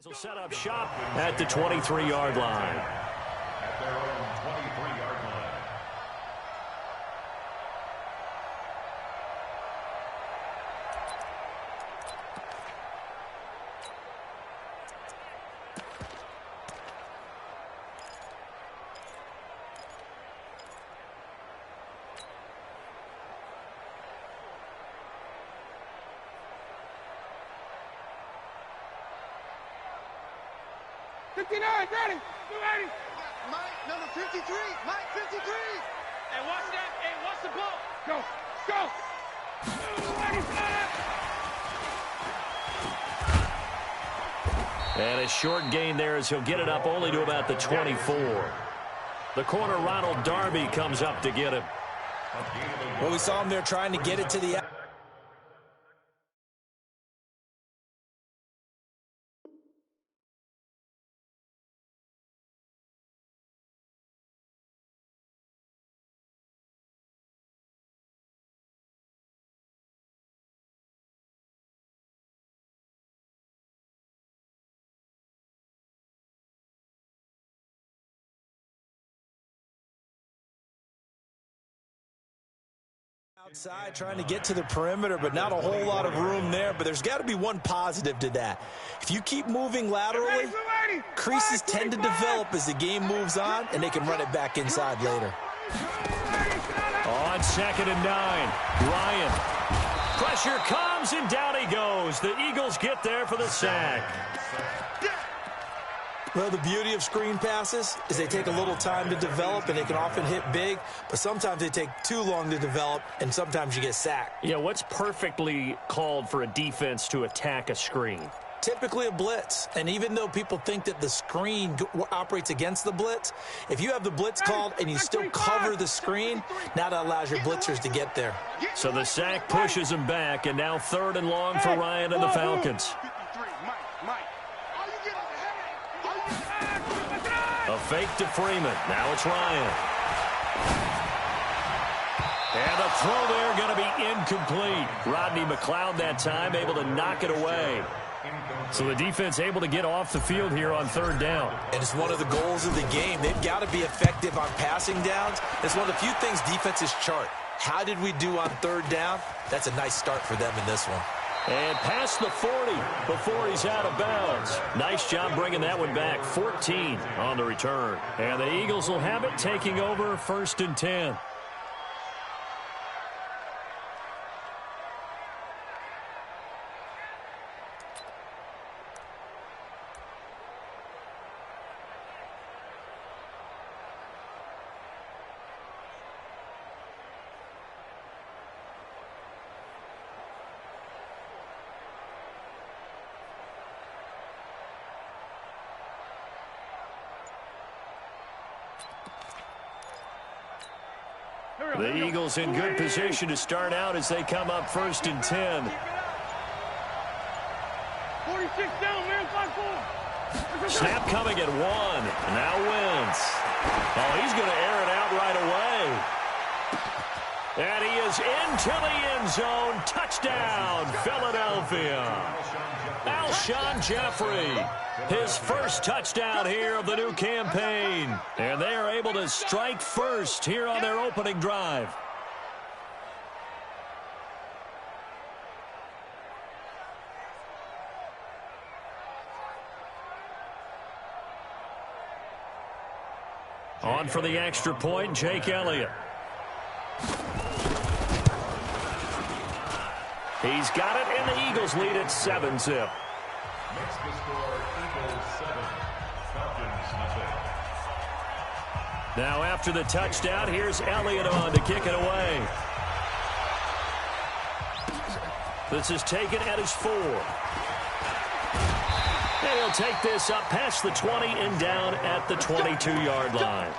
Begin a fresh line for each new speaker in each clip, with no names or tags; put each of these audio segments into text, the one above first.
Will set up shop at the 23-yard line.
At their own 23-yard line.
Ready? You ready?
Mike, number 53. Mike, 53.
Hey, watch that. Hey, watch the ball. Go. Ready,
And a short gain there as he'll get it up only to about the 24. The corner, Ronald Darby, comes up to get him.
Well, we saw him there trying to get it to the outside, trying to get to the perimeter, but not a whole lot of room there. But there's got to be one positive to that. If you keep moving laterally, creases tend to develop as the game moves on, and they can run it back inside later.
On 2nd and 9, Ryan. Pressure comes, and down he goes. The Eagles get there for the sack.
Well, the beauty of screen passes is they take a little time to develop, and they can often hit big, but sometimes they take too long to develop, and sometimes you get sacked.
Yeah, what's perfectly called for a defense to attack a screen?
Typically a blitz, and even though people think that the screen operates against the blitz, if you have the blitz called and you still cover the screen, now that allows your blitzers to get there.
So the sack pushes him back, and now 3rd and long for Ryan and the Falcons. A fake to Freeman. Now it's Ryan. And the throw there going to be incomplete. Rodney McLeod that time able to knock it away. So the defense able to get off the field here on 3rd down.
And it's one of the goals of the game. They've got to be effective on passing downs. It's one of the few things defenses chart. How did we do on 3rd down? That's a nice start for them in this one.
And past the 40 before he's out of bounds. Nice job bringing that one back. 14 on the return. And the Eagles will have it, taking over 1st and 10. The Eagles in good position to start out as they come up 1st and 10.
46 down, man, 5-4.
Snap coming at 1. Now wins. Oh, he's going to air it out right away. And he is into the end zone. Touchdown, Philadelphia. Alshon Jeffrey, his first touchdown here of the new campaign. And they are able to strike first here on their opening drive. On for the extra point, Jake Elliott. He's got it, and the Eagles lead at 7-zip.
Makes the score Eagles 7, Falcons nothing.
Now after the touchdown, here's Elliott on to kick it away. This is taken at his 4. And he'll take this up past the 20 and down at the 22-yard line.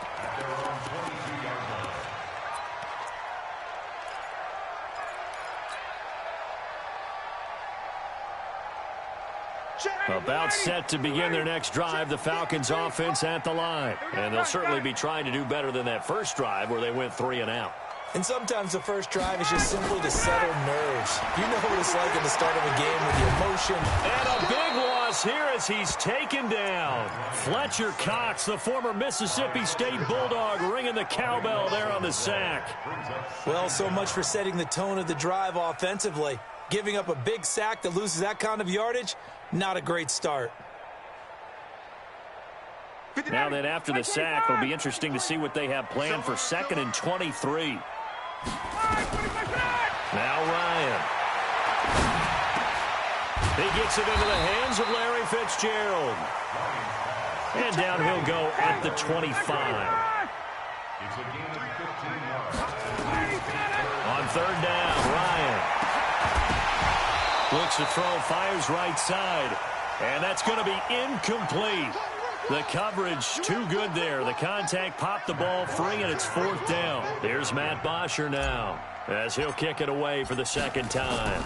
About set to begin their next drive, the Falcons offense at the line. And they'll certainly be trying to do better than that first drive where they went 3 and out.
And sometimes the first drive is just simply to settle nerves. You know what it's like at the start of a game with the emotion.
And a big loss falls here as he's taken down. Fletcher Cox, the former Mississippi State Bulldog, ringing the cowbell there on the sack.
Well, so much for setting the tone of the drive offensively. Giving up a big sack that loses that kind of yardage, not a great start.
Now then, after the sack, it'll be interesting to see what they have planned for 2nd and 23. Now Ryan. He gets it into the hands of Larry Fitzgerald. And down he'll go at the 25. On 3rd down, Ryan. Looks to throw, fires right side. And that's going to be incomplete. The coverage too good there. The contact popped the ball free, and it's 4th down. There's Matt Bosher now as he'll kick it away for the 2nd time.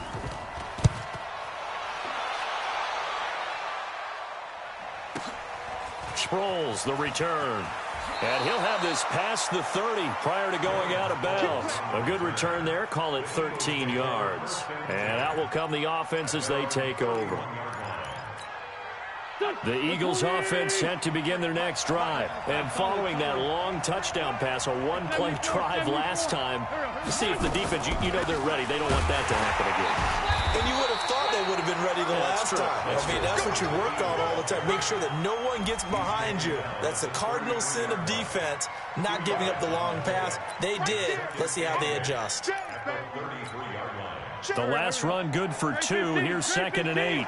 Sproles, the return. And he'll have this past the 30 prior to going out of bounds. A good return there. Call it 13 yards. And out will come the offense as they take over. The Eagles offense set to begin their next drive. And following that long touchdown pass, a one-play drive last time, to see if the defense, you know they're ready. They don't want that to happen again.
And you would have thought they would have been ready the last time. That's what you work on all the time. Make sure that no one gets behind you. That's the cardinal sin of defense, not giving up the long pass. They did. Let's see how they adjust.
The last run good for 2. Here's 2nd and 8.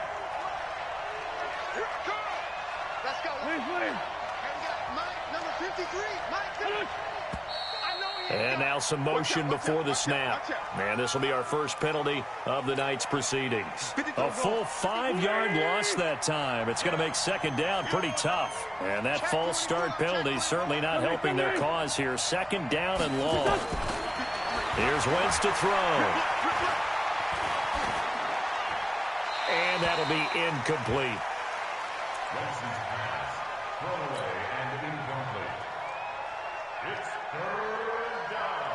And now some motion before the snap. And this will be our first penalty of the night's proceedings. A full 5-yard loss that time. It's going to make 2nd down pretty tough. And that false start penalty certainly not helping their cause here. 2nd down and long. Here's Wentz to throw. And that'll be incomplete.
Wentz's pass, thrown away and incomplete. It's 3rd down.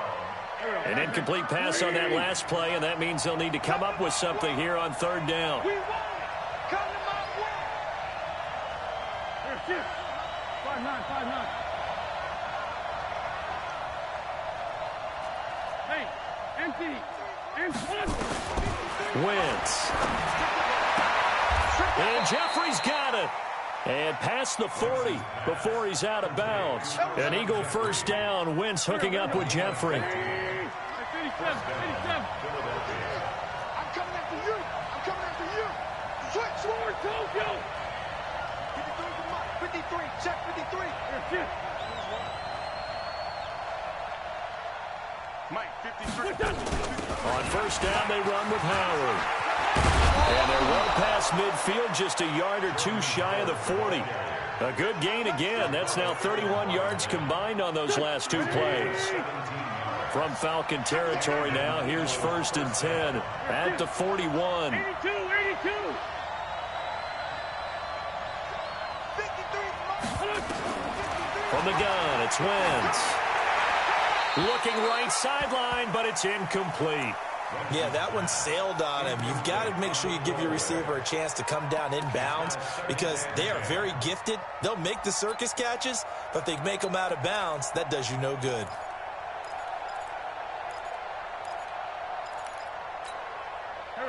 An incomplete pass on that last play, and that means they'll need to come up with something here on 3rd down.
We want it. Come to my way. Here, shift. 5-9, 5-9. Hey, empty. And
Wentz. And Jeffrey's got it. And past the 40 before he's out of bounds. An Eagle 1st down. Wentz hooking up with Jeffrey.
87, 87. I'm coming after you. I'm coming after you. Switch forward, Tokyo. 53, check 53. Here, shift. Mike, 53.
On 1st down, they run with Howard. And they're well past midfield, just a yard or 2 shy of the 40. A good gain again. That's now 31 yards combined on those last 2 plays. From Falcon territory now, here's 1st and 10 at the 41.
82, 82.
From the gun, it's Wentz. Looking right sideline, but it's incomplete.
Yeah, that one sailed on him. You've got to make sure you give your receiver a chance to come down inbounds because they are very gifted. They'll make the circus catches, but if they make them out of bounds, that does you no good.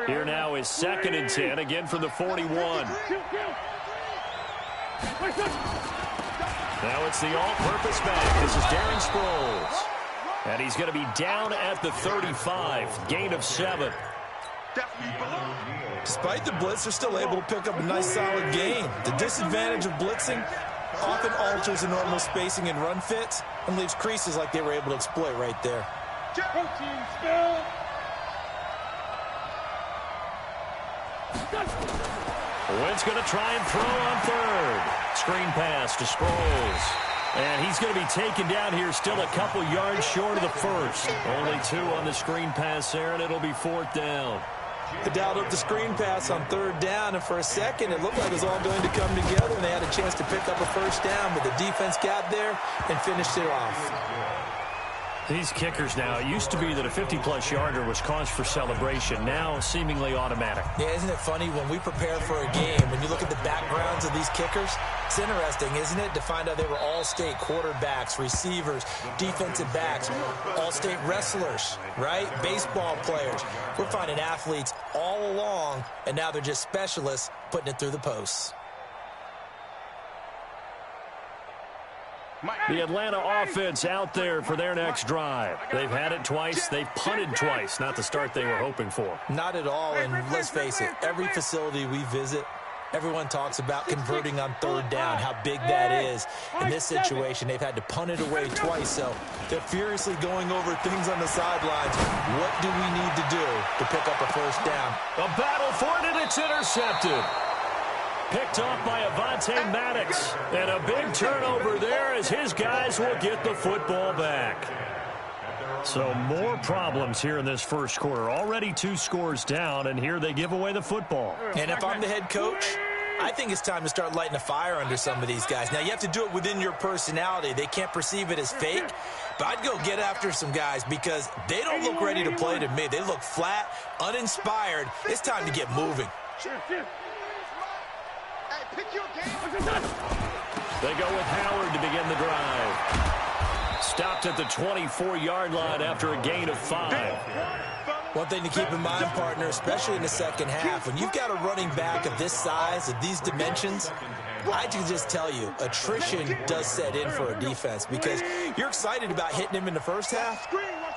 Here now is 2nd and 10, again from the 41. Now it's the all-purpose back. This is Darren Sproles. And he's going to be down at the 35. Gain of 7.
Despite the blitz, they're still able to pick up a nice solid gain. The disadvantage of blitzing often alters the normal spacing and run fits and leaves creases like they were able to exploit right there.
Wentz going to try and throw on 3rd. Screen pass to Sproles. And he's going to be taken down here still a couple yards short of the 1st. Only 2 on the screen pass there, and it'll be 4th down.
They dialed up the screen pass on 3rd down, and for a second it looked like it was all going to come together, and they had a chance to pick up a 1st down, but the defense got there and finished it off.
These kickers now, it used to be that a 50-plus yarder was cause for celebration. Now, seemingly automatic.
Yeah, isn't it funny when we prepare for a game, when you look at the backgrounds of these kickers, it's interesting, isn't it, to find out they were all-state quarterbacks, receivers, defensive backs, all-state wrestlers, right? Baseball players. We're finding athletes all along, and now they're just specialists putting it through the posts.
The Atlanta offense out there for their next drive. They've had it twice. They've punted twice. Not the start they were hoping for.
Not at all, and let's face it, every facility we visit, everyone talks about converting on third down, how big that is. In this situation, they've had to punt it away twice, so they're furiously going over things on the sidelines. What do we need to do to pick up a first down?
A battle for it, and it's intercepted. Picked off by Avonte Maddox. And a big turnover there as his guys will get the football back. So more problems here in this first quarter. Already 2 scores down, and here they give away the football.
And if I'm the head coach, I think it's time to start lighting a fire under some of these guys. Now, you have to do it within your personality. They can't perceive it as fake. But I'd go get after some guys because they don't look ready to play to me. They look flat, uninspired. It's time to get moving.
They go with Howard to begin the drive. Stopped at the 24-yard line after a gain of 5.
One thing to keep in mind, partner, especially in the second half, when you've got a running back of this size, of these dimensions, I can just tell you, attrition does set in for a defense because you're excited about hitting him in the first half,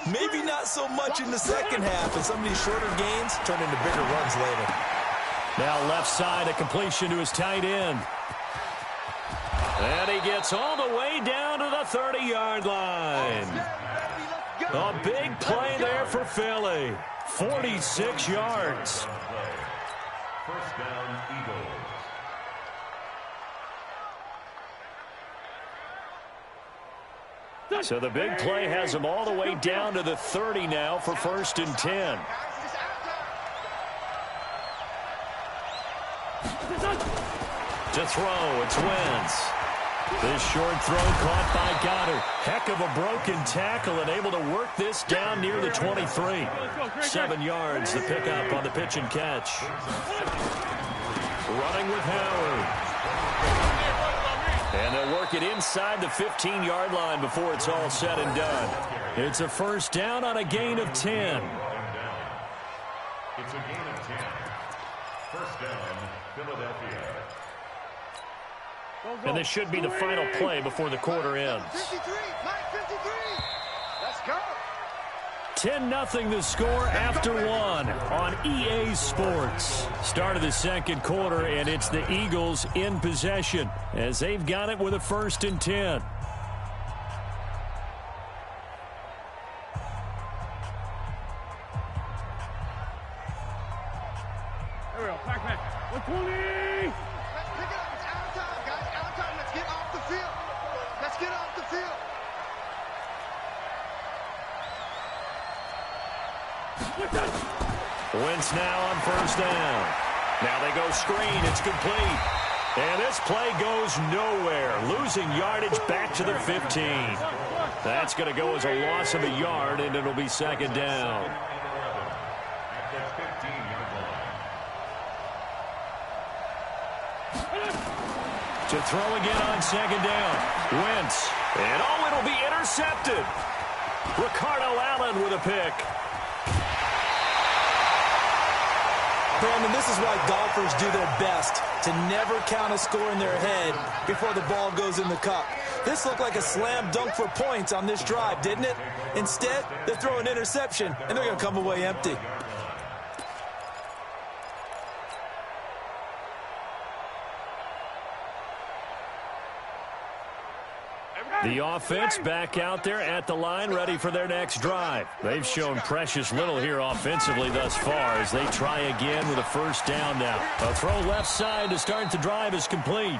maybe not so much in the second half, and some of these shorter gains turn into bigger runs later.
Now left side, a completion to his tight end. And he gets all the way down to the 30-yard line. A big play there for Philly. 46 yards.
First down, Eagles.
So the big play has him all the way down to the 30 now for 1st and 10. To throw, it's Wentz. This short throw caught by Goddard. Heck of a broken tackle and able to work this down near the 23. 7 yards, the pickup on the pitch and catch. Running with Howard. And they'll work it inside the 15-yard line before it's all said and done. It's a first down on a gain of 10.
It's a gain of 10. First down, Philadelphia.
And this should be the final play before the quarter ends.
53, Mike 53. Let's go.
10-0 the score after 1 on EA Sports. Start of the second quarter, and it's the Eagles in possession as they've got it with a 1st and 10.
There we go. Back. 120.
Pick it up. It's out of time, guys. Out of time. Let's get off the field. Let's get off the field.
Wentz now on 1st down. Now they go screen. It's complete. And this play goes nowhere. Losing yardage back to the 15. That's going to go as a loss of a yard, and it'll be 2nd down.
At the 15-yard line.
To throw again on 2nd down. Wentz. And oh, it'll be intercepted. Ricardo Allen with a pick.
Brandon, this is why golfers do their best to never count a score in their head before the ball goes in the cup. This looked like a slam dunk for points on this drive, didn't it? Instead, they throw an interception, and they're going to come away empty.
The offense back out there at the line, ready for their next drive. They've shown precious little here offensively thus far as they try again with a 1st down now. A throw left side to start the drive is complete.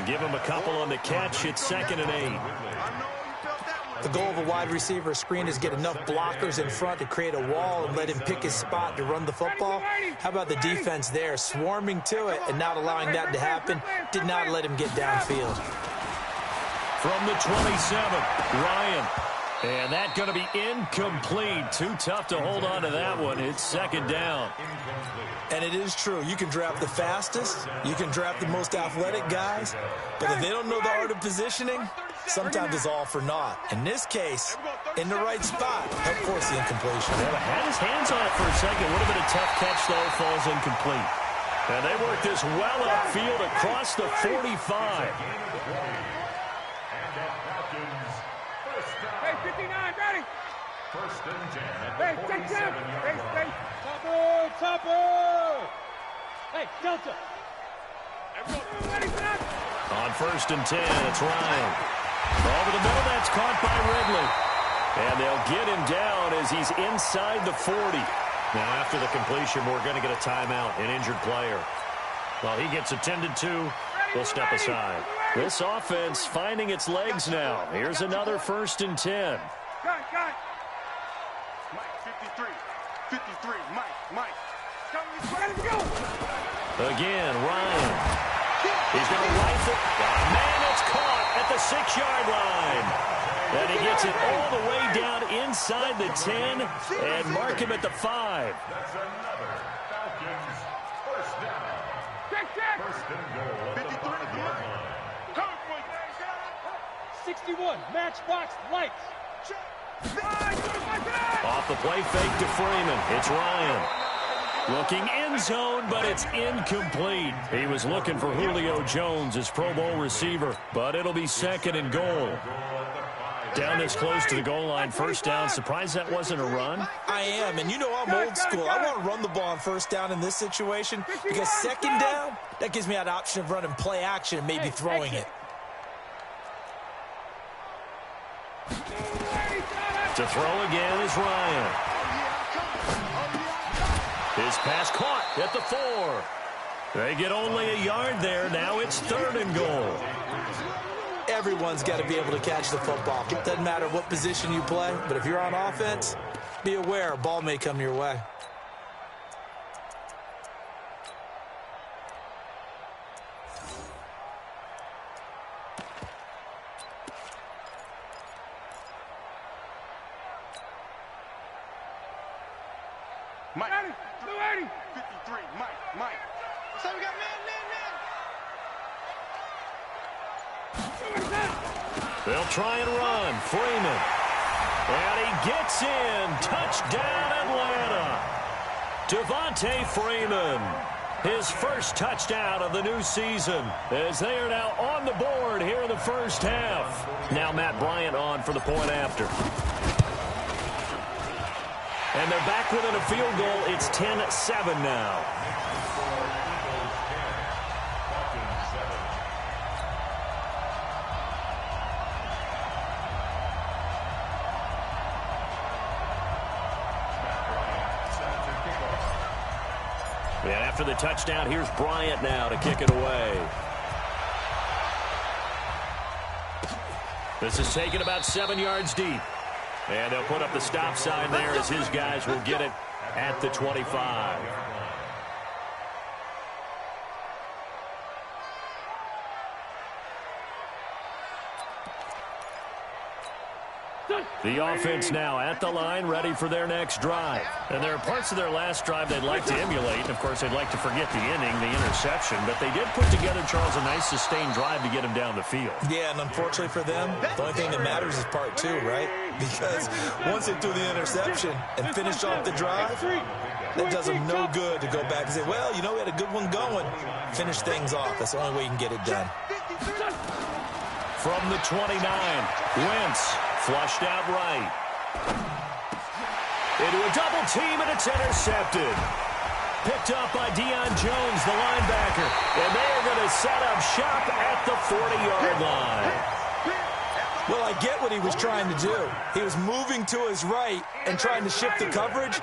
Give them a couple on the catch. It's 2nd and 8.
The goal of a wide receiver screen is get enough blockers in front to create a wall and let him pick his spot to run the football. How about the defense there, swarming to it and not allowing that to happen? Did not let him get downfield.
From the 27, Ryan. And that's going to be incomplete. Too tough to hold on to that one. It's second down.
And it is true. You can draft the fastest. You can draft the most athletic guys. But if they don't know the art of positioning, sometimes it's all for naught. In this case, in the right spot, help force the incompletion.
Well, had his hands on it for a second. Would have been a tough catch, though. Falls incomplete. And they work this well upfield across the 45.
Hey, 59, ready?
First and 10 at
Hey,
the
take down.
47-yard line.
Topper. Hey, Delta. Everyone ready for that?
On first and 10, it's Ryan. Over the middle, that's caught by Ridley. And they'll get him down as he's inside the 40. Now, after the completion, we're going to get a timeout, an injured player. While he gets attended to, we'll step aside. This offense finding its legs now. Here's another first and 10.
Got it.
Mike, 53, Mike.
Ready to go.
Again, Ryan. He's going to rifle. Man, it's caught at the 6-yard line. And he gets it all the way down inside the 10 and mark him at the 5.
That's another Falcons first down.
Check.
First and goal at the 5-yard line.
61, matchbox lights.
Off the play fake to Freeman. It's Ryan. Looking end zone, but it's incomplete. He was looking for Julio Jones, his Pro Bowl receiver, but it'll be second and goal. Down this close to the goal line, first down. Surprised that wasn't a run?
I am, and you know I'm old school. I want to run the ball on first down in this situation because second down, that gives me that option of running play action and maybe throwing it.
To throw again is Ryan. His pass caught at the 4. They get only a yard there. Now it's third and goal.
Everyone's got to be able to catch the football. It doesn't matter what position you play, but if you're on offense, be aware a ball may come your way.
Mike,
280.
53, Mike. So we got man.
They'll try and run. Freeman. And he gets in. Touchdown, Atlanta. Devontae Freeman. His first touchdown of the new season as they are now on the board here in the first half. Now Matt Bryant on for the point after. And they're back within a field goal. It's 10-7 now. And after the touchdown, here's Bryant now to kick it away. This is taken about 7 yards deep. And they'll put up the stop sign there as his guys will get it at the 25. The offense now at the line, ready for their next drive. And there are parts of their last drive they'd like to emulate. And, of course, they'd like to forget the inning, the interception. But they did put together, Charles, a nice sustained drive to get him down the field.
Yeah, and unfortunately for them, the only thing that matters is part 2, right? Because once they threw the interception and finished off the drive, that does them no good to go back and say, well, you know, we had a good one going. Finish things off. That's the only way you can get it done.
From the 29, Wentz. Flushed out right. Into a double team, and it's intercepted. Picked up by Deion Jones, the linebacker. And they are going to set up shop at the 40-yard line.
Well, I get what he was trying to do. He was moving to his right and trying to shift the coverage.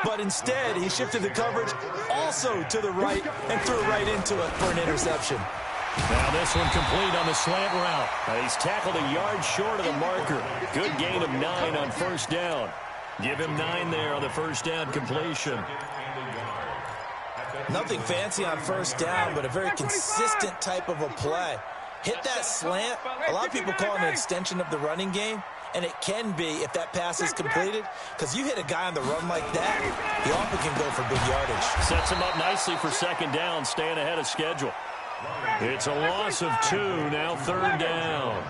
But instead, he shifted the coverage also to the right and threw right into it for an interception.
Now this one complete on the slant route. He's tackled a yard short of the marker. Good gain of 9 on first down. Give him 9 there on the first down completion.
Nothing fancy on first down, but a very consistent type of a play. Hit that slant. A lot of people call it an extension of the running game. And it can be if that pass is completed, because you hit a guy on the run like that, he often can go for big yardage.
Sets him up nicely for second down, staying ahead of schedule. It's a loss of 2, now third down.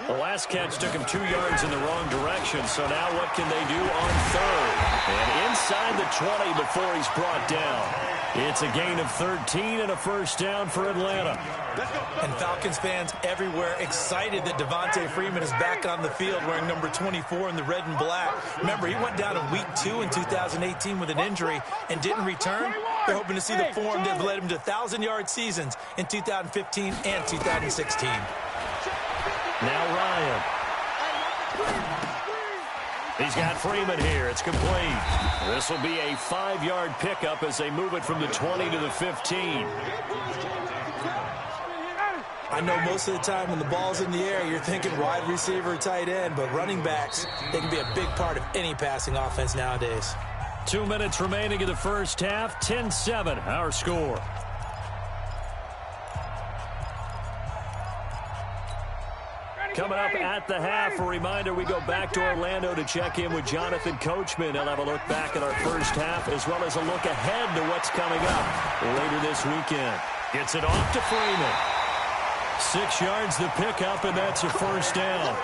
The last catch took him 2 yards in the wrong direction, so now what can they do on third? And inside the 20 before he's brought down. It's a gain of 13 and a first down for Atlanta.
And Falcons fans everywhere excited that Devontae Freeman is back on the field wearing number 24 in the red and black. Remember, he went down in week 2 in 2018 with an injury and didn't return. They're hoping to see the form that led him to 1,000-yard seasons in 2015 and 2016.
Now Ryan. He's got Freeman here. It's complete. This will be a 5-yard pickup as they move it from the 20 to the 15.
I know most of the time when the ball's in the air, you're thinking wide receiver, tight end, but running backs, they can be a big part of any passing offense nowadays.
2 minutes remaining in the first half. 10-7, our score. Coming up at the half, a reminder, we go back to Orlando to check in with Jonathan Coachman. He'll have a look back at our first half as well as a look ahead to what's coming up later this weekend. Gets it off to Freeman. 6 yards the pickup, and that's a first down.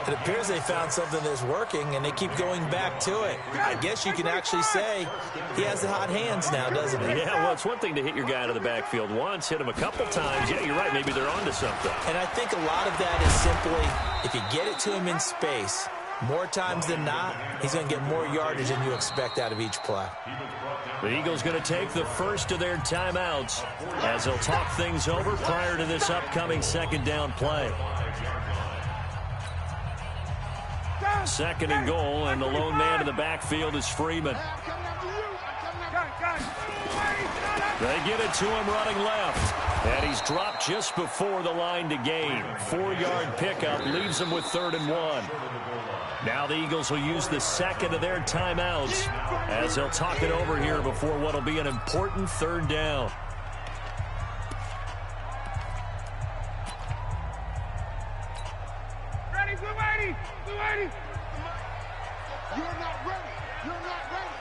It appears they found something that's working, and they keep going back to it. I guess you can actually say he has the hot hands now, doesn't he?
Yeah, well, it's one thing to hit your guy out of the backfield once, hit him a couple times. Yeah, you're right. Maybe they're onto something.
And I think a lot of that is simply if you get it to him in space, more times than not, he's going to get more yardage than you expect out of each play.
The Eagles going to take the first of their timeouts as they'll talk things over prior to this upcoming second down play. Second and goal, and the lone man in the backfield is Freeman. They get it to him running left, and he's dropped just before the line to gain. 4-yard pickup leaves him with 3rd and 1. Now the Eagles will use the second of their timeouts as they'll talk it over here before what will be an important 3rd down.
Ready, blue 80, blue 80.
You're not ready. You're not ready.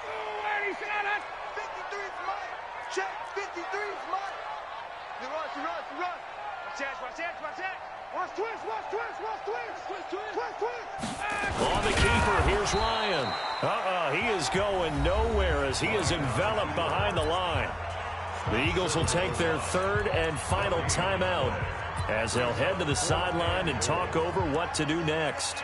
Blue 80, sit down.
53 is mine. Check. 53 is mine. You run.
Watch that. Watch twist.
On the keeper, here's Ryan. He is going nowhere as he is enveloped behind the line. The Eagles will take their 3rd and final timeout as they'll head to the sideline and talk over what to do next.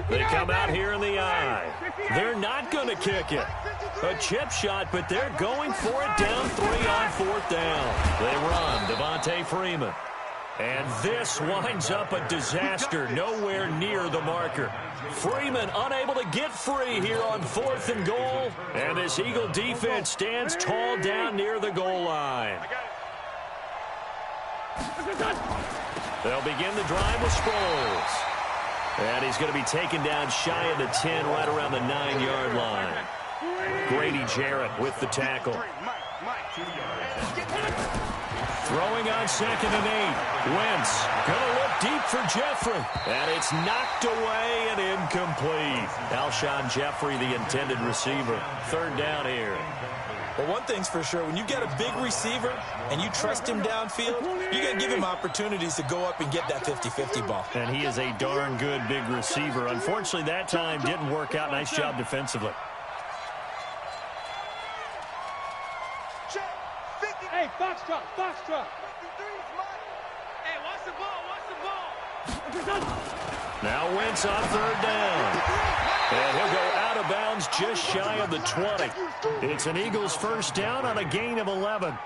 They come out here in the eye. They're not going to kick it. A chip shot, but they're going for it down 3 on 4th down. They run Devontae Freeman. And this winds up a disaster nowhere near the marker. Freeman unable to get free here on 4th and goal. And this Eagle defense stands tall down near the goal line. They'll begin the drive with Sproles. And he's going to be taken down shy of the 10, right around the 9-yard line. Grady Jarrett with the tackle. Throwing on 2nd and 8. Wentz going to look deep for Jeffrey. And it's knocked away and incomplete. Alshon Jeffrey, the intended receiver. 3rd down here.
Well, one thing's for sure, when you get a big receiver and you trust him downfield, you're going to give him opportunities to go up and get that 50-50 ball.
And he is a darn good big receiver. Unfortunately, that time didn't work out. Nice job defensively.
Hey, box truck. 53 is mine. Hey, watch the ball.
Now Wentz on 3rd down. And he'll go out of bounds just shy of the 20. It's an Eagles first down on a gain of 11.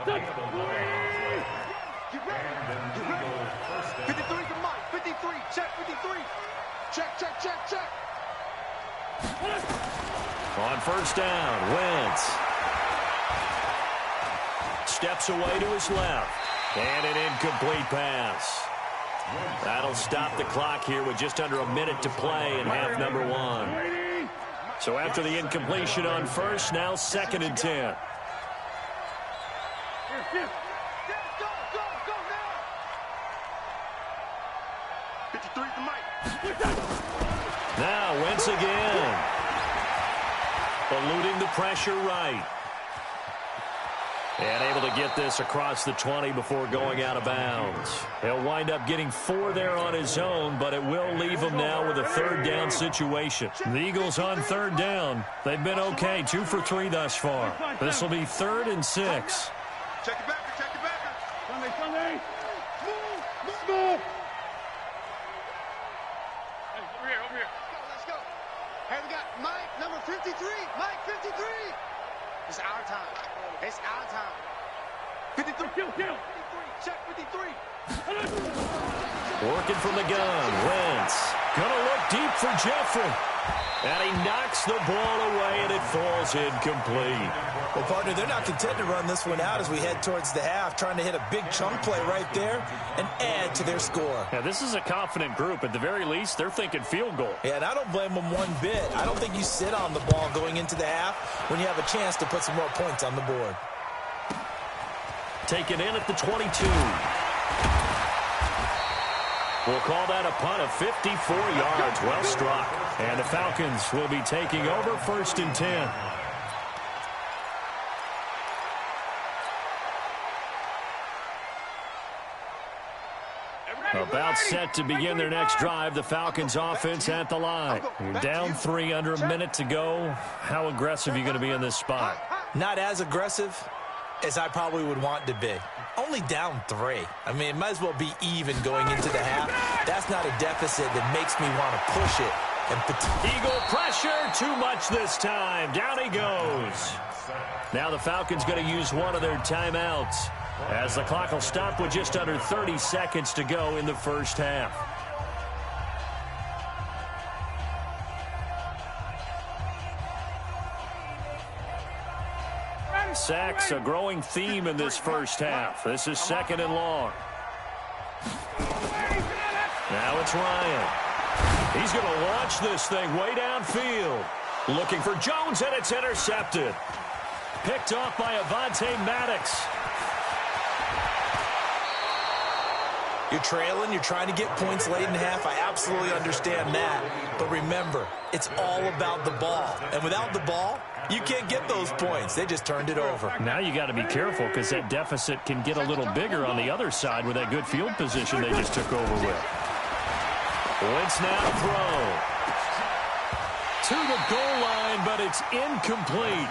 53 is mine. 53. Check 53. Check.
On first down, Wentz. steps away to his left. And an incomplete pass. That'll stop the clock here with just under a minute to play in half number 1. So after the incompletion on first, now 2nd and 10. Now Wentz again. Eluding the pressure right. And able to get this across the 20 before going out of bounds. He'll wind up getting 4 there on his own, but it will leave him now with a 3rd down situation. The Eagles on 3rd down. They've been okay, 2 for 3 thus far. This will be 3rd and 6.
Check your backer, check your backer.
Sunday. Move. Hey, over here.
Let's go. Hey, we got Mike, number 53. Mike, 53. It's our time. It's our time. 53.
Kill.
Check 53.
Working from the gun. Wentz. Gonna look deep for Jeffrey. And he knocks the ball away, and it falls incomplete.
Well, partner, they're not content to run this one out as we head towards the half, trying to hit a big chunk play right there and add to their score.
Yeah, this is a confident group. At the very least, they're thinking field goal.
Yeah, and I don't blame them one bit. I don't think you sit on the ball going into the half when you have a chance to put some more points on the board.
Taken in at the 22. We'll call that a punt of 54 yards. Well struck. And the Falcons will be taking over 1st and 10. About set to begin their next drive. The Falcons offense at the line. You're down 3, under a minute to go. How aggressive are you going to be in this spot?
Not as aggressive as I probably would want to be. Only down 3. I mean, it might as well be even going into the half. That's not a deficit that makes me want to push it.
Eagle pressure, too much this time. Down he goes. Now the Falcons going to use one of their timeouts, as the clock will stop with just under 30 seconds to go in the first half. Sacks, a growing theme in this first half. This is 2nd and long. Now it's Ryan. He's going to launch this thing way downfield. Looking for Jones, and it's intercepted. Picked off by Avonte Maddox.
You're trailing, you're trying to get points late in half. I absolutely understand that. But remember, it's all about the ball. And without the ball, you can't get those points. They just turned it over.
Now you got to be careful because that deficit can get a little bigger on the other side with that good field position they just took over with.
Wentz now to throw. To the goal line, but it's incomplete.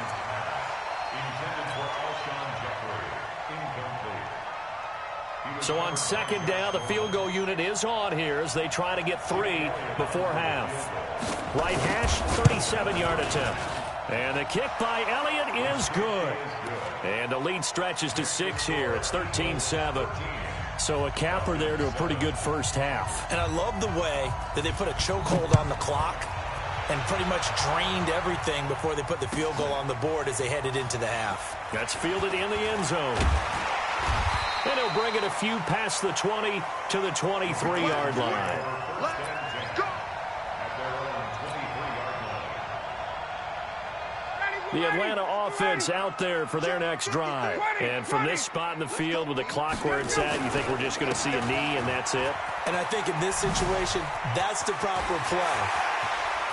So on 2nd down, the field goal unit is on here as they try to get 3 before half. Right hash, 37-yard attempt. And the kick by Elliott is good. And the lead stretches to 6 here. It's 13-7. So a capper there to a pretty good first half.
And I love the way that they put a chokehold on the clock and pretty much drained everything before they put the field goal on the board as they headed into the half.
That's fielded in the end zone. And he'll bring it a few past the 20 to the 23-yard line. The Atlanta offense out there for their next drive. And from this spot in the field with the clock where it's at, you think we're just going to see a knee and that's it?
And I think in this situation, that's the proper play.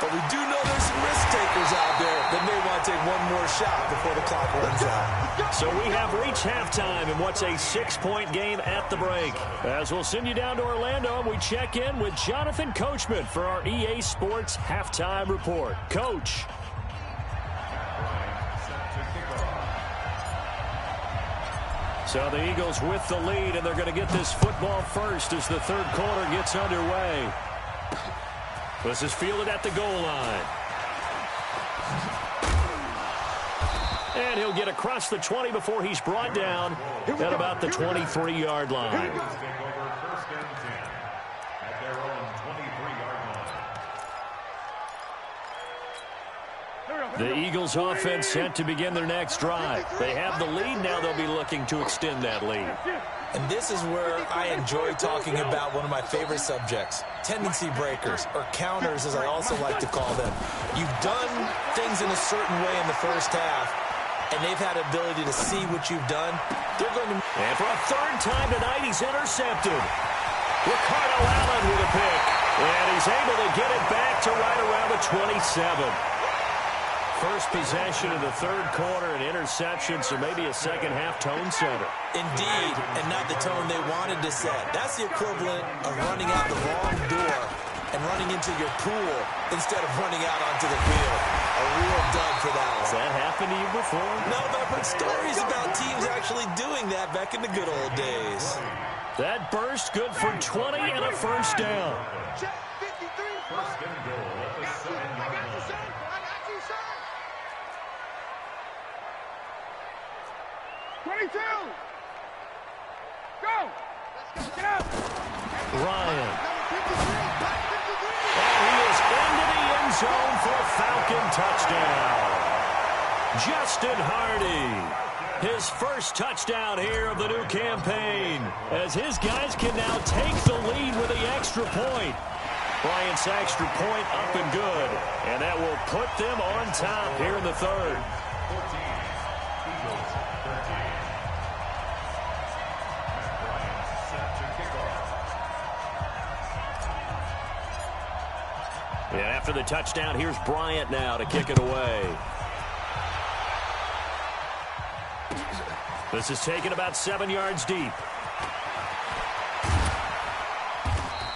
But we do know there's some risk takers out there that may want to take one more shot before the clock runs out.
So we have reached halftime in what's a 6-point game at the break. As we'll send you down to Orlando, and we check in with Jonathan Coachman for our EA Sports Halftime Report. Coach. So the Eagles with the lead, and they're going to get this football first as the third quarter gets underway. This is fielded at the goal line. And he'll get across the 20 before he's brought down at about the 23-yard line.
The Eagles offense set to begin their next drive. They have the lead now. They'll be looking to extend that lead.
And this is where I enjoy talking about one of my favorite subjects, tendency breakers, or counters as I also like to call them. You've done things in a certain way in the first half, and they've had the ability to see what you've done. They're going to...
And for a third time tonight, he's intercepted. Ricardo Allen with a pick. And he's able to get it back to right around the 27. First possession of the third quarter, an interception, so maybe a second-half tone setter.
Indeed, and not the tone they wanted to set. That's the equivalent of running out the wrong door and running into your pool instead of running out onto the field. A real dud for that one.
Has that happened to you before?
No, but I've heard stories about teams actually doing that back in the good old days.
That burst good for 20 and a first down.
Check 53.
First and goal at the 7-yard line.
I got you, son.
22. Go. Get up.
Ryan.
Number 53. Mike 53.
And he is into the end zone for a Falcon touchdown. Justin Hardy. His first touchdown here of the new campaign, as his guys can now take the lead with the extra point. Bryant's extra point up and good, and that will put them on top here in the third.
14. Eagles 13. Matt Bryant set to kick off.
And after the touchdown, here's Bryant now to kick it away. This is taken about 7 yards deep.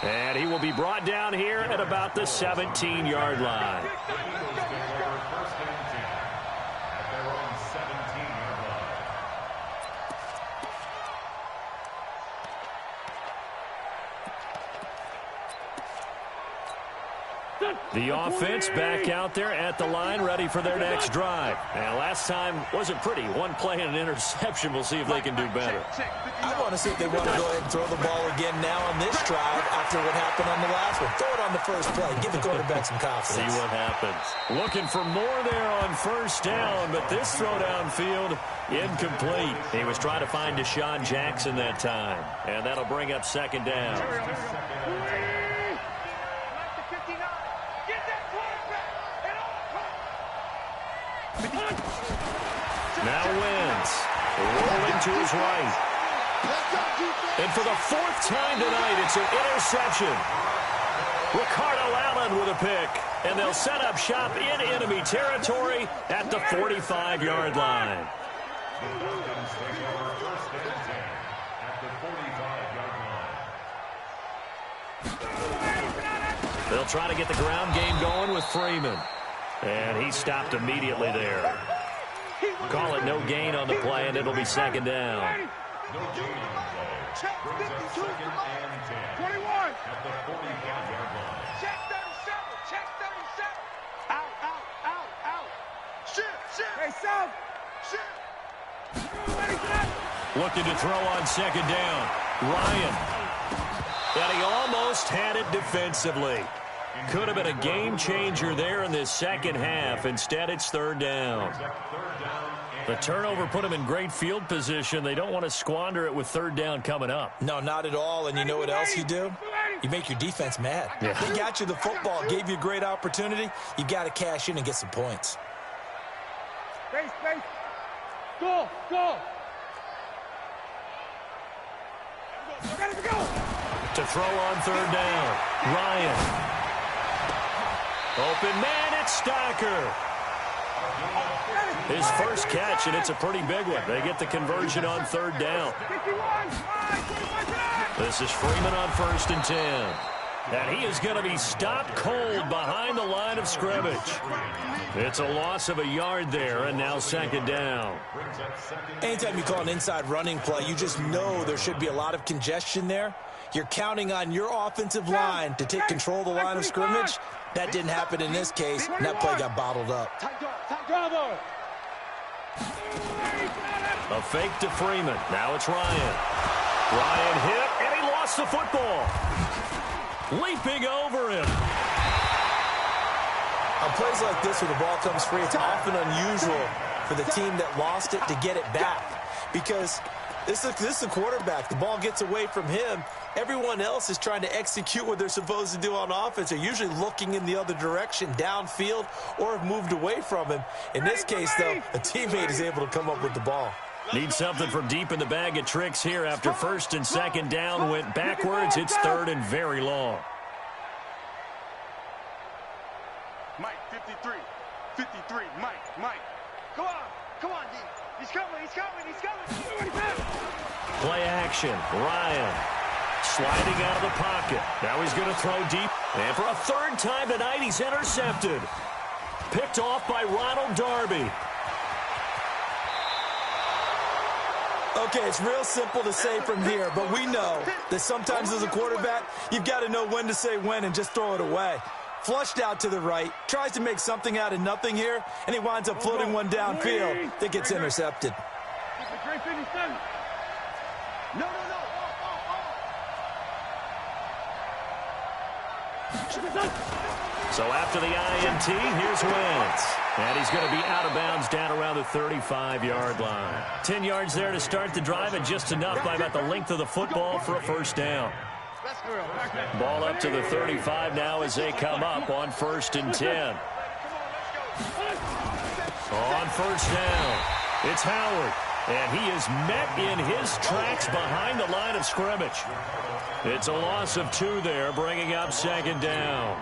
And he will be brought down here at about the 17-yard line.
The Eagles take over first and 10 at their own 17-yard line.
The offense back out there at the line, ready for their next drive. And last time wasn't pretty. One play and an interception. We'll see if they can do better.
I want to see if they want to go ahead and throw the ball again now on this drive after what happened on the last one. Throw it on the first play. Give the quarterback some confidence.
See what happens. Looking for more there on first down, but this throw downfield incomplete. He was trying to find Deshaun Jackson that time, and that'll bring up second down. Now Wentz rolling to his right. And for the fourth time tonight, it's an interception. Ricardo Allen with a pick. And they'll set up shop in enemy territory at the 45-yard line.
The Falcons take over first and 10 at the 45-yard line.
They'll try to get the ground game going with Freeman. And he stopped immediately there. Call it no gain on the play, and it'll be second down.
No gain on the play. Brings up second and 10
21.
at the 45-yard line.
Check 37. Check 37. Out, out, out, out. Shift.
Hey, South.
Shift.
Looking to throw on second down. Ryan. And he almost had it defensively. Could have been a game changer there in this second half. Instead, it's third down. The turnover put them in great field position. They don't want to squander it with third down coming up.
No, not at all. And you know what else you do? You make your defense mad.
Yeah.
They got you the football, gave you a great opportunity. You got to cash in and get some points.
Space. Go. Go.
To throw on third down. Ryan. Open man, it's Stacker. His first catch, and it's a pretty big one. They get the conversion on third down.
51.
This is Freeman on first and 10. And he is going to be stopped cold behind the line of scrimmage. It's a loss of a yard there, and now second down.
Anytime you call an inside running play, you just know there should be a lot of congestion there. You're counting on your offensive line to take control of the line of scrimmage. That didn't happen in this case, and that play got bottled up.
Bravo.
A fake to Freeman. Now it's Ryan. Ryan hit, and he lost the football. Leaping over him.
On plays like this where the ball comes free, it's often unusual for the team that lost it to get it back because this is the quarterback. The ball gets away from him. Everyone else is trying to execute what they're supposed to do on offense. They're usually looking in the other direction, downfield, or have moved away from him. In this case, though, a teammate is able to come up with the ball.
Need something from deep in the bag of tricks here after first and second down went backwards. It's third and very long.
Mike, 53. 53. Mike. Come on, D. He's coming.
Play action. Ryan sliding out of the pocket. Now he's going to throw deep. And for a third time tonight, he's intercepted. Picked off by Ronald Darby.
Okay, it's real simple to say from here, but we know that sometimes as a quarterback, you've got to know when to say when and just throw it away. Flushed out to the right, tries to make something out of nothing here, and he winds up floating one downfield that gets intercepted.
No.
So after the INT, here's Wentz. And he's going to be out of bounds down around the 35-yard line. 10 yards there to start the drive, and just enough by about the length of the football for a first down. Ball up to the 35 now as they come up on first and 10. On first down, it's Howard. And he is met in his tracks behind the line of scrimmage. It's a loss of 2 there, bringing up second down.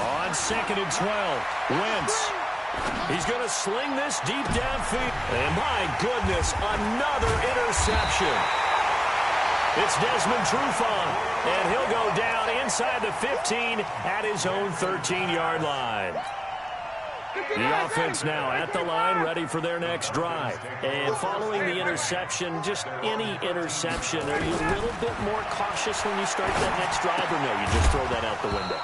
On second and 12, Wentz. He's going to sling this deep downfield. And my goodness, another interception. It's Desmond Trufant, and he'll go down inside the 15 at his own 13-yard line. The offense now at the line, ready for their next drive. And following the interception, just any interception, are you a little bit more cautious when you start that next drive, or no, you just throw that out the window?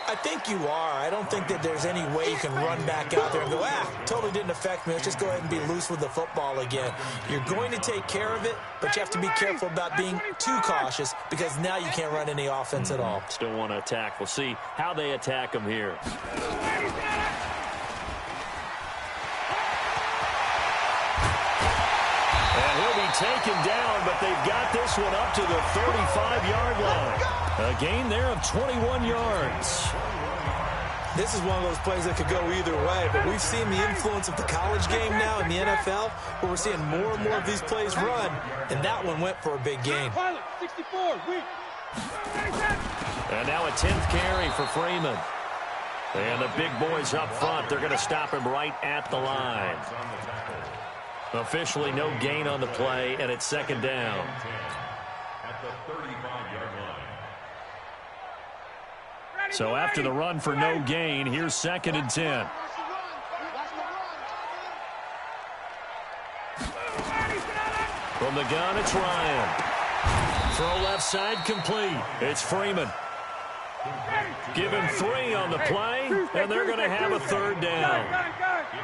I think you are. I don't think that there's any way you can run back out there and go, totally didn't affect me. Let's just go ahead and be loose with the football again. You're going to take care of it, but you have to be careful about being too cautious because now you can't run any offense at all.
Still want to attack. We'll see how they attack him here. And he'll be taken down, but they've got this one up to the 35-yard line. A gain there of 21 yards.
This is one of those plays that could go either way, but we've seen the influence of the college game now in the NFL, where we're seeing more and more of these plays run, and that one went for a big gain.
64,
and now a 10th carry for Freeman. And the big boys up front, they're going to stop him right at the line. Officially no gain on the play, and it's second down.
At the 35-yard line.
So after the run for no gain, here's second and 10.
From the gun, it's Ryan. Throw left side complete. It's Freeman. Give him 3 on the play, and they're going to have a third down.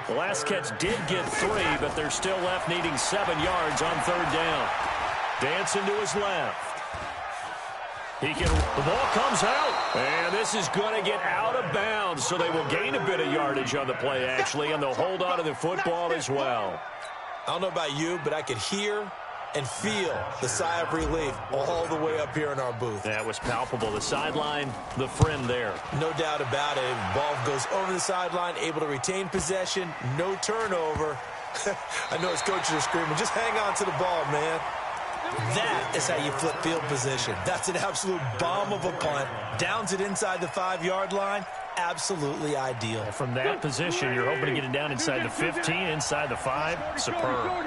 The last catch did get 3, but they're still left needing 7 yards on third down. Dancing to his left. The ball comes out, and this is going to get out of bounds, so they will gain a bit of yardage on the play, actually, and they'll hold on to the football as well.
I don't know about you, but I could hear and feel the sigh of relief all the way up here in our booth.
That was palpable. The sideline, the friend there.
No doubt about it. Ball goes over the sideline, able to retain possession, no turnover. I know his coaches are screaming, just hang on to the ball, man. That is how you flip field position. That's an absolute bomb of a punt. Downs it inside the 5-yard line. Absolutely ideal.
From that position, you're hoping to get it down inside the 15, inside the 5. Superb.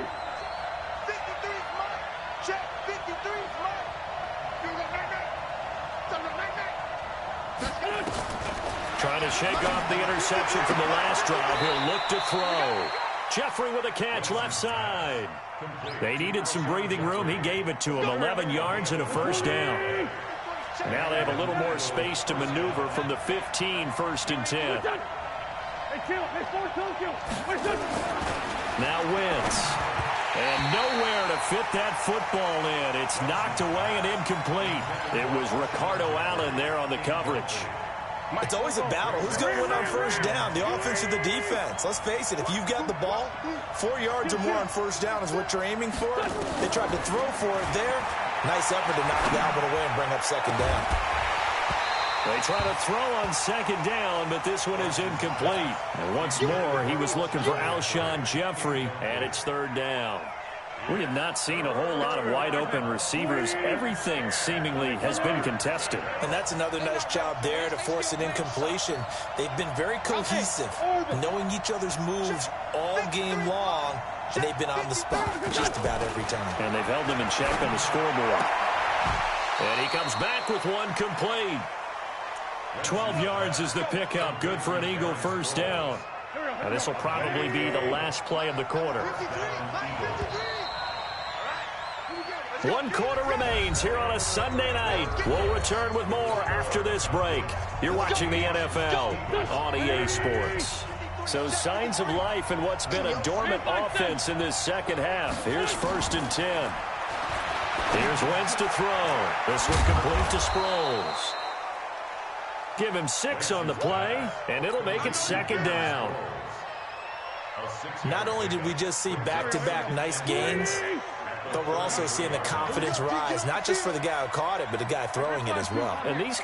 Trying to shake off the interception from the last drive. He'll look to throw. Jeffrey with a catch left side. They needed some breathing room. He gave it to him. 11 yards and a first down. Now they have a little more space to maneuver from the 15, first and 10. Now Wentz. And nowhere to fit that football in. It's knocked away and incomplete. It was Ricardo Allen there on the coverage.
It's always a battle. Who's going to win on first down, the offense or the defense? Let's face it, if you've got the ball, 4 yards or more on first down is what you're aiming for. They tried to throw for it there. Nice effort to knock Galvin away and bring up second down.
They try to throw on second down, but this one is incomplete. And once more, he was looking for Alshon Jeffrey, and it's third down. We have not seen a whole lot of wide-open receivers. Everything seemingly has been contested.
And that's another nice job there to force an incompletion. They've been very cohesive, knowing each other's moves all game long, and they've been on the spot just about every time.
And they've held them in check on the scoreboard. And he comes back with one complete. 12 yards is the pickup. Good for an Eagle first down. And this will probably be the last play of the quarter. 1 quarter remains here on a Sunday night. We'll return with more after this break. You're watching the NFL on EA Sports. So signs of life in what's been a dormant offense in this second half. Here's 1st and 10. Here's Wentz to throw. This one complete to Sproles. Give him 6 on the play, and it'll make it second down.
Not only did we just see back-to-back nice gains, but we're also seeing the confidence rise, not just for the guy who caught it, but the guy throwing it as well.
And these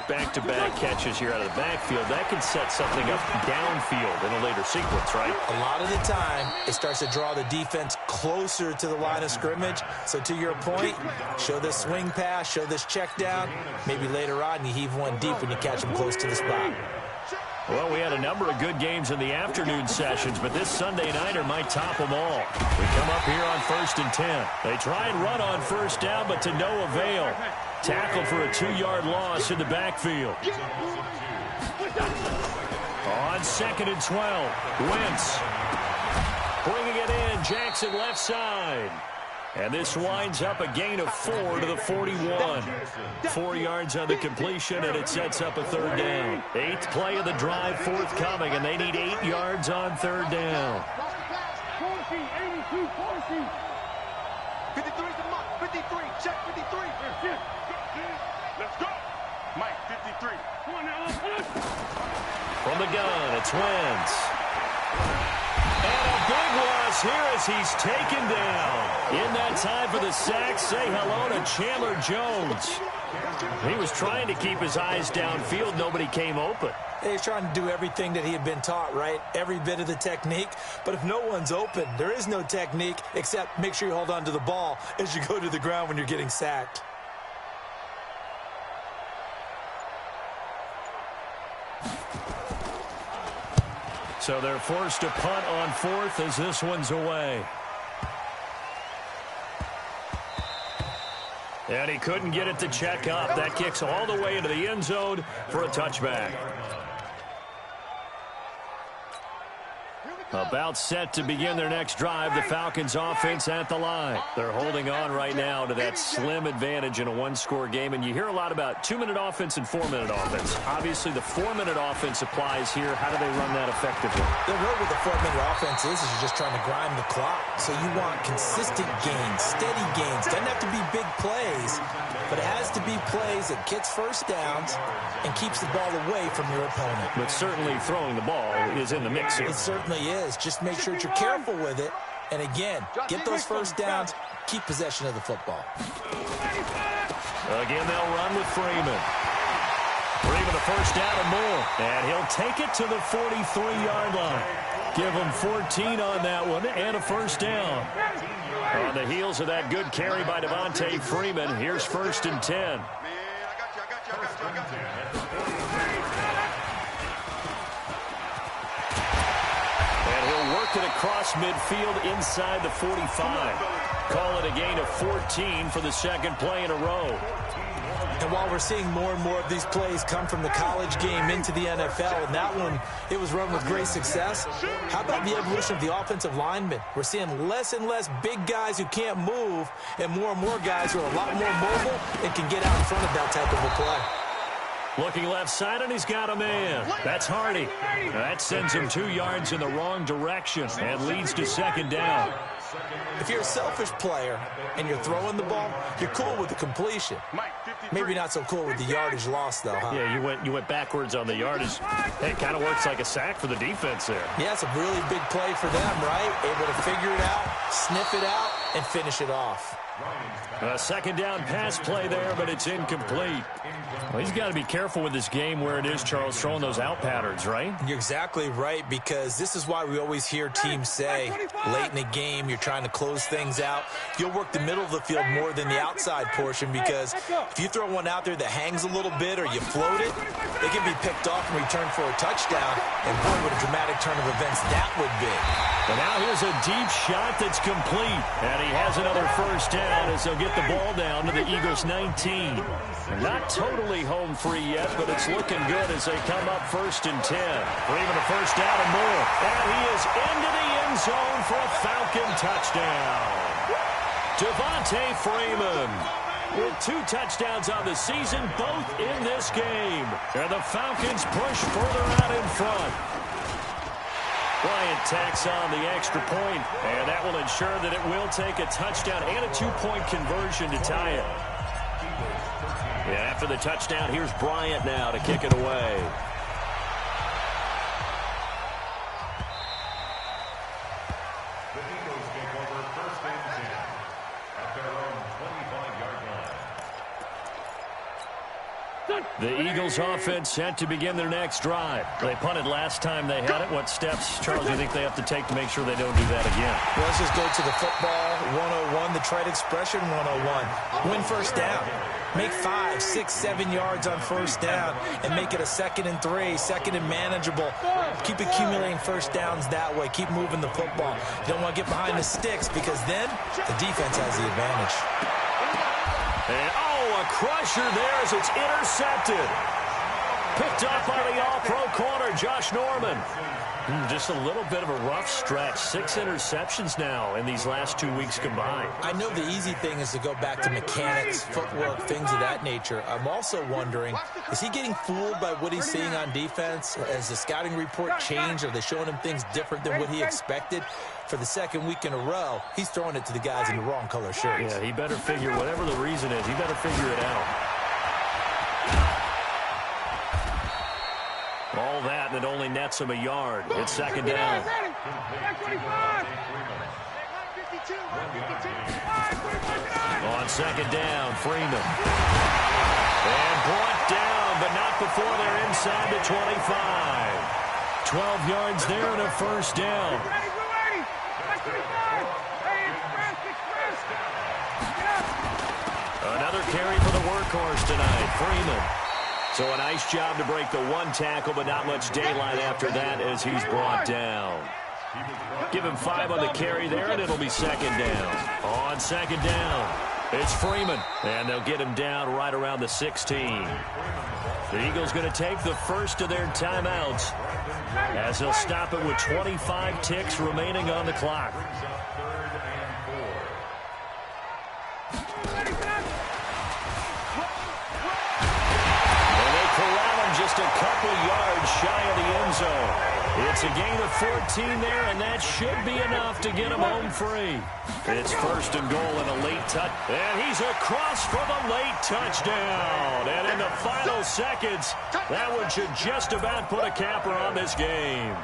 back-to-back catches here out of the backfield, that can set something up downfield in a later sequence, right?
A lot of the time, it starts to draw the defense closer to the line of scrimmage. So to your point, show this swing pass, show this check down. Maybe later on, you heave one deep when you catch them close to the spot.
Well, we had a number of good games in the afternoon sessions, but this Sunday nighter might top them all. We come up here on 1st and 10. They try and run on first down, but to no avail. Tackled for a 2-yard loss in the backfield. On 2nd and 12, Wentz bringing it in. Jackson left side. And this winds up a gain of 4 to the 41. 4 yards on the completion, and it sets up a third down. 8th play of the drive forthcoming, and they need 8 yards on third down.
53 is the mark. 53. Check 53. Let's go. Mike, 53.
From the gun, it's Wentz. And a big loss here as he's taken down. In that time for the sack, say hello to Chandler Jones. He was trying to keep his eyes downfield. Nobody came open.
He's trying to do everything that he had been taught, right? Every bit of the technique. But if no one's open, there is no technique except make sure you hold on to the ball as you go to the ground when you're getting sacked.
So they're forced to punt on 4th as this one's away. And he couldn't get it to check up. That kicks all the way into the end zone for a touchback. About set to begin their next drive, the Falcons offense at the line. They're holding on right now to that slim advantage in a one-score game, and you hear a lot about 2-minute offense and 4-minute offense. Obviously, the 4-minute offense applies here. How do they run that effectively?
The road with the 4-minute offense is you're just trying to grind the clock. So you want consistent gains, steady gains. Doesn't have to be big plays, but it has to be plays that gets first downs and keeps the ball away from your opponent.
But certainly throwing the ball is in the mix here.
It certainly is. Just make sure that you're careful with it. And again, get those first downs, keep possession of the football.
Again, they'll run with Freeman. Freeman a first down and more. And he'll take it to the 43-yard line. Give him 14 on that one and a first down. On the heels of that good carry by Devontae Freeman, here's 1st and 10. Work it across midfield inside the 45. Call it a gain of 14 for the second play in a row.
And while we're seeing more and more of these plays come from the college game into the NFL, and that one, it was run with great success, how about the evolution of the offensive linemen? We're seeing less and less big guys who can't move and more guys who are a lot more mobile and can get out in front of that type of a play.
Looking left side, and he's got a man. That's Hardy. That sends him 2 yards in the wrong direction and leads to second down.
If you're a selfish player and you're throwing the ball, you're cool with the completion. Maybe not so cool with the yardage loss, though, huh?
Yeah, you went backwards on the yardage. Hey, it kind of works like a sack for the defense there.
Yeah, it's a really big play for them, right? Able to figure it out, sniff it out, and finish it off.
A second down pass play there, but it's incomplete. Well, he's got to be careful with this game where it is, Charles, throwing those out patterns, right?
You're exactly right, because this is why we always hear teams say late in the game you're trying to close things out. You'll work the middle of the field more than the outside portion, because if you throw one out there that hangs a little bit or you float it, it can be picked off and returned for a touchdown. And boy, what a dramatic turn of events that would be.
But now here's a deep shot that's complete. And he has another first down as they'll get the ball down to the Eagles' 19. Not totally home free yet, but it's looking good as they come up 1st and 10. Freeman a first down and more. And he is into the end zone for a Falcon touchdown. Devontae Freeman with 2 touchdowns on the season, both in this game. And the Falcons push further out in front. Bryant tacks on the extra point, and that will ensure that it will take a touchdown and a 2-point conversion to tie it. Yeah, after the touchdown, here's Bryant now to kick it away.
The Eagles take over 1st and 10 at their own 25-yard line.
The Eagles offense set to begin their next drive. They punted last time they had it. What steps, Charles, do you think they have to take to make sure they don't do that again?
Well, let's just go to the football 101, the trade expression 101. Win first down. Make 5, 6, 7 yards on first down and make it a 2nd and 3, 2nd and manageable. Keep accumulating first downs that way. Keep moving the football. You don't want to get behind the sticks, because then the defense has the advantage.
And, a crusher there as it's intercepted. Picked up by the all-pro corner, Josh Norman. Just a little bit of a rough stretch. 6 interceptions now in these last 2 weeks combined.
I know the easy thing is to go back to mechanics, footwork, things of that nature. I'm also wondering, is he getting fooled by what he's seeing on defense? Has the scouting report changed? Are they showing him things different than what he expected? For the 2nd week in a row, he's throwing it to the guys in the wrong color shirts.
Yeah, he better figure, whatever the reason is, he better figure it out. All that, and it only nets him a yard. It's 2nd down. On 2nd down, Freeman. And brought down, but not before they're inside the 25. 12 yards there and a first down. Another carry for the workhorse tonight, Freeman. So a nice job to break the 1 tackle, but not much daylight after that as he's brought down. Give him 5 on the carry there, and it'll be 2nd down. On 2nd down, it's Freeman, and they'll get him down right around the 16. The Eagles going to take the first of their timeouts as they'll stop it with 25 ticks remaining on the clock. Just a couple yards shy of the end zone. It's a gain of 14 there, and that should be enough to get him home free. It's 1st and goal and a late touch. And he's across for the late touchdown. And in the final seconds, that one should just about put a capper on this game.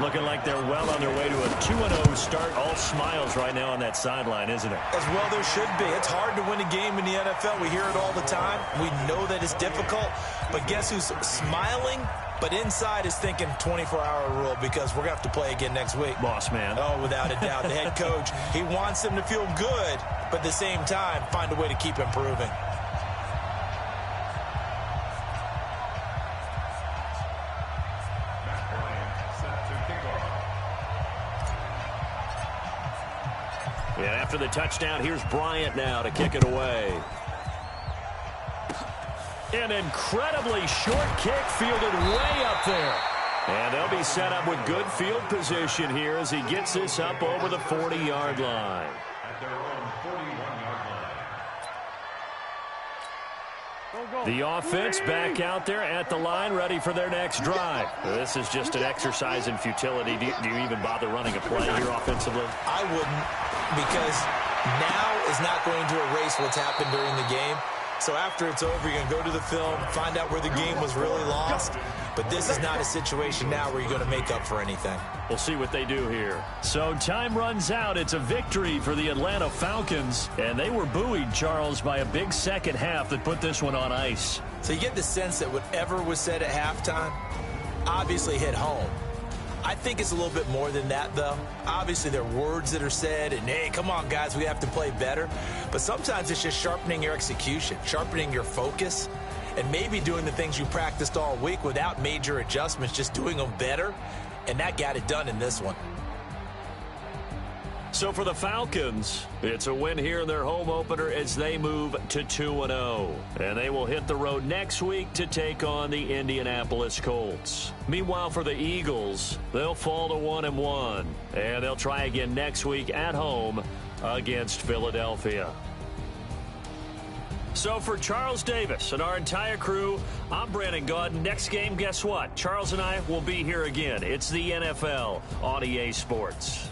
Looking like they're well on their way to a 2-0 start. All smiles right now on that sideline, isn't it?
As well there should be. It's hard to win a game in the NFL. We hear it all the time. We know that it's difficult. But guess who's smiling? But inside is thinking 24-hour rule, because we're going to have to play again next week.
Boss man.
Oh, without a doubt. The head coach, he wants them to feel good, but at the same time, find a way to keep improving.
And after the touchdown, here's Bryant now to kick it away. An incredibly short kick fielded way up there. And they'll be set up with good field position here as he gets this up over the 40-yard line.
At their own 41-yard line.
The offense back out there at the line, ready for their next drive. This is just an exercise in futility. Do you even bother running a play here offensively?
I wouldn't, because now is not going to erase what's happened during the game. So after it's over, you're going to go to the film, find out where the game was really lost. But this is not a situation now where you're going to make up for anything.
We'll see what they do here. So time runs out. It's a victory for the Atlanta Falcons. And they were buoyed, Charles, by a big second half that put this one on ice.
So you get the sense that whatever was said at halftime obviously hit home. I think it's a little bit more than that, though. Obviously, there are words that are said, and, hey, come on, guys, we have to play better. But sometimes it's just sharpening your execution, sharpening your focus, and maybe doing the things you practiced all week without major adjustments, just doing them better, and that got it done in this one.
So for the Falcons, it's a win here in their home opener as they move to 2-0. And they will hit the road next week to take on the Indianapolis Colts. Meanwhile, for the Eagles, they'll fall to 1-1. And they'll try again next week at home against Philadelphia. So for Charles Davis and our entire crew, I'm Brandon Gaudin. Next game, guess what? Charles and I will be here again. It's the NFL on EA Sports.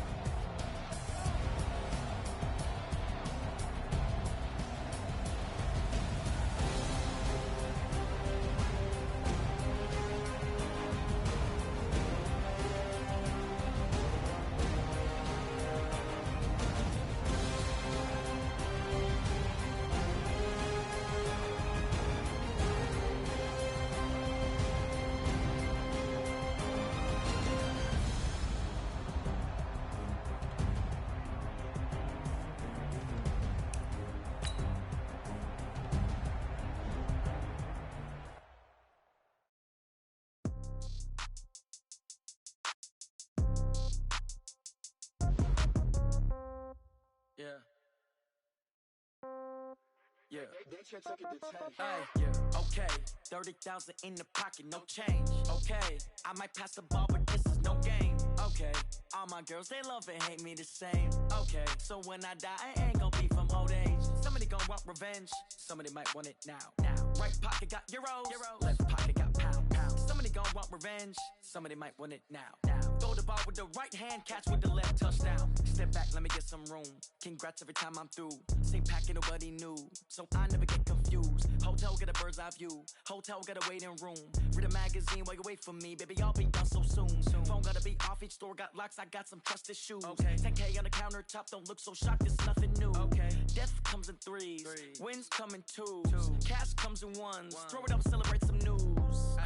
Yeah. Hey, yeah. Okay. 30,000 in the pocket, no change. Okay. I might pass the ball, but this is no game. Okay. All my girls, they love and hate me the same. Okay. So when I die, I ain't gonna be from old age. Somebody gonna want revenge. Somebody might want it now. Right pocket got euros. Left pocket got pound. Somebody gonna want revenge. Somebody might want it now. Throw the ball with the right hand, catch with the left, touchdown. Step back, let me get some room. Congrats every time I'm through. Same packet, nobody knew. So I never get confused. Hotel got a bird's eye view. Hotel got a waiting room. Read a magazine while you wait for me. Baby, I'll be done so soon. Phone gotta be off, each store got locks. I got some trusted shoes. 10K on the countertop, don't look so shocked, it's nothing new. Death comes in threes. Wins come in twos. Cash comes in ones. Throw it up, celebrate some news.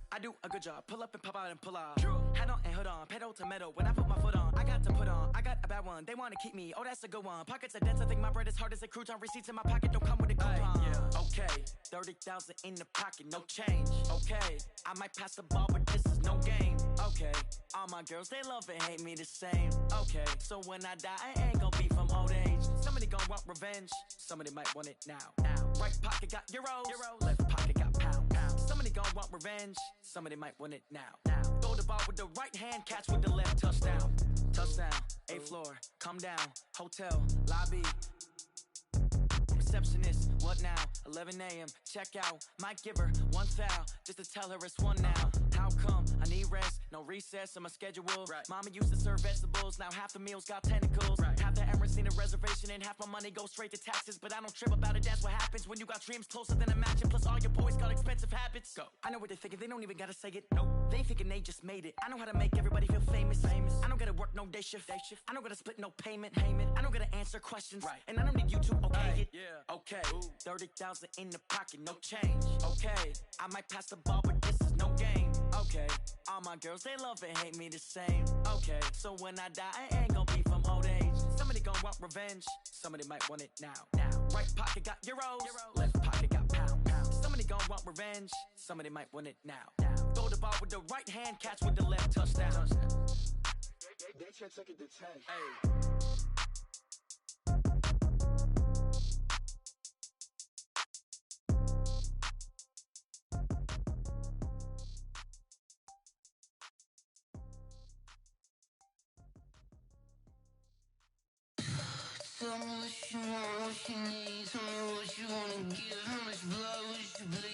I do a good job. Pull up and pop out and pull out. Head on and hood on. Pedal to metal. When I put my foot on, I got to put on. I got a bad one. They want to keep me. Oh, that's a good one. Pockets are dense. I think my bread is hard as a crouton. Receipts in my pocket don't come with a coupon. Okay. 30,000 in the pocket. No change. Okay. I might pass the ball, but this is no game. Okay. All my girls, they love and hate me the same. Okay. So when I die, I ain't gonna be from old age. Somebody gonna want revenge. Somebody might want it now. Right pocket got euros. Left pocket got pound. Somebody gonna want revenge. Somebody might want it now. Throw the ball with the right hand, catch with the left, touchdown. Touchdown, 8th floor, come down, hotel, lobby. Receptionist, what now? 11 a.m., check out. Might give her one foul, just to tell her it's one now. How come? I need rest, no recess in my schedule. Mama used to serve vegetables, now half the meals got tentacles. Half the Emirates need a reservation and half my money goes straight to taxes. But I don't trip about it, that's what happens when you got dreams closer than a matching. Plus all your boys got expensive habits. Go. I know what they're thinking, they don't even gotta say it. Nope. They thinking they just made it. I know how to make everybody feel famous. I don't gotta work no day shift. I don't gotta split no payment. I don't gotta answer questions. And I don't need you to okay it. Okay. 30,000 in the pocket, no change. Okay. I might pass the ball, but this is no game. Okay. All my girls, they love and hate me the same. Okay. So when I die, I ain't gonna be from old age. Somebody gonna want revenge. Somebody might want it now. Right pocket got euros. Left pocket got pound. Somebody gonna want revenge. Somebody might want it now. Throw the ball with the right hand, catch with the left, touchdown. They should take it to 10. Hey.
Tell me what you want, what you need. Tell me what you wanna give. How much blood would you bleed?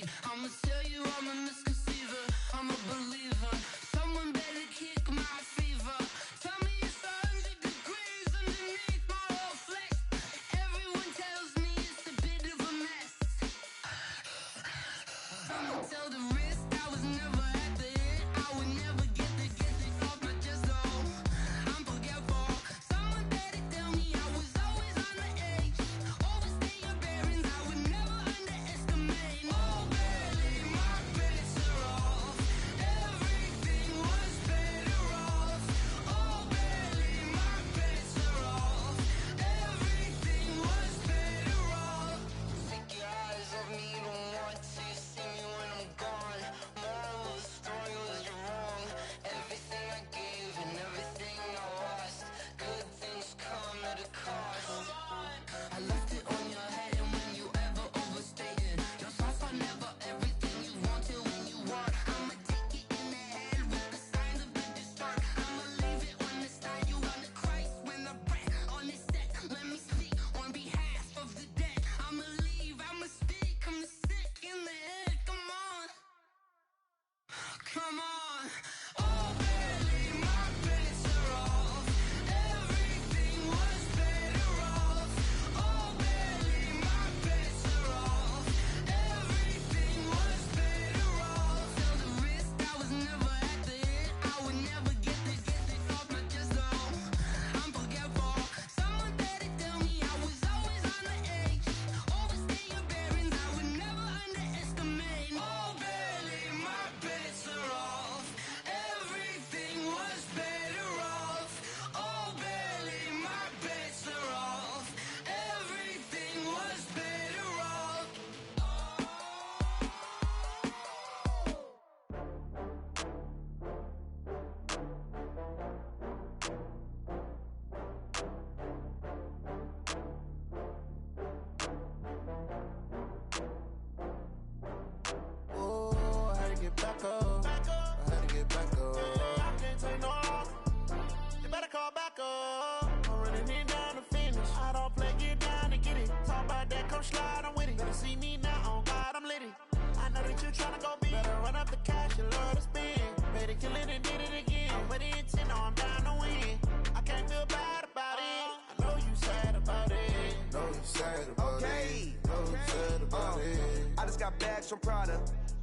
know that you tryna go big. Better run up the cash, you love to spend. Made it, kill it, and did it again. I'm with the intent, no, I'm down to win. I can't feel bad about it. I know you sad about it.
Know you sad about it. Know you sad about it. I just got bags from Prada.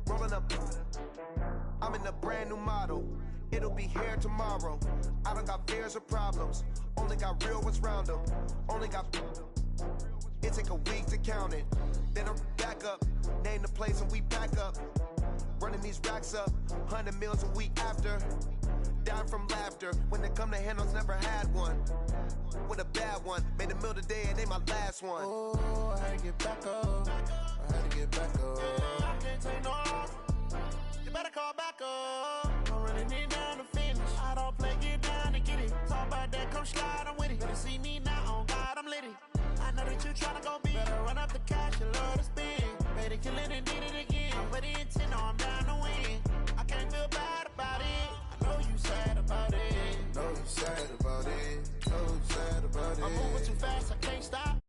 Rolling up. I'm in a brand new model. It'll be here tomorrow. I don't got fears or problems. Only got real ones round them. Only got. It take a week to count it. Then I'm back up. Name the place and we back up. Running these racks up. 100 meals a week after. Down from laughter. When they come to handles, never had one. With a bad one. Made a meal today and they my last one.
Oh, I had to get back up. I had to get back up. I can't take no loss. You better call back up. I'm running it down to finish. I don't play, get down to get it. Talk about that, come slide, I'm with it. Better see me now, on God, I'm lit it. I know that you tryna go big. Better run up the cash, you love to spend. Made it, kill it, and did it again. I'm with the intent, no, I'm down to win. I can't feel bad about it. I know you sad about it.
Know you sad about it. Know you sad about it.
I'm moving too fast, I can't stop.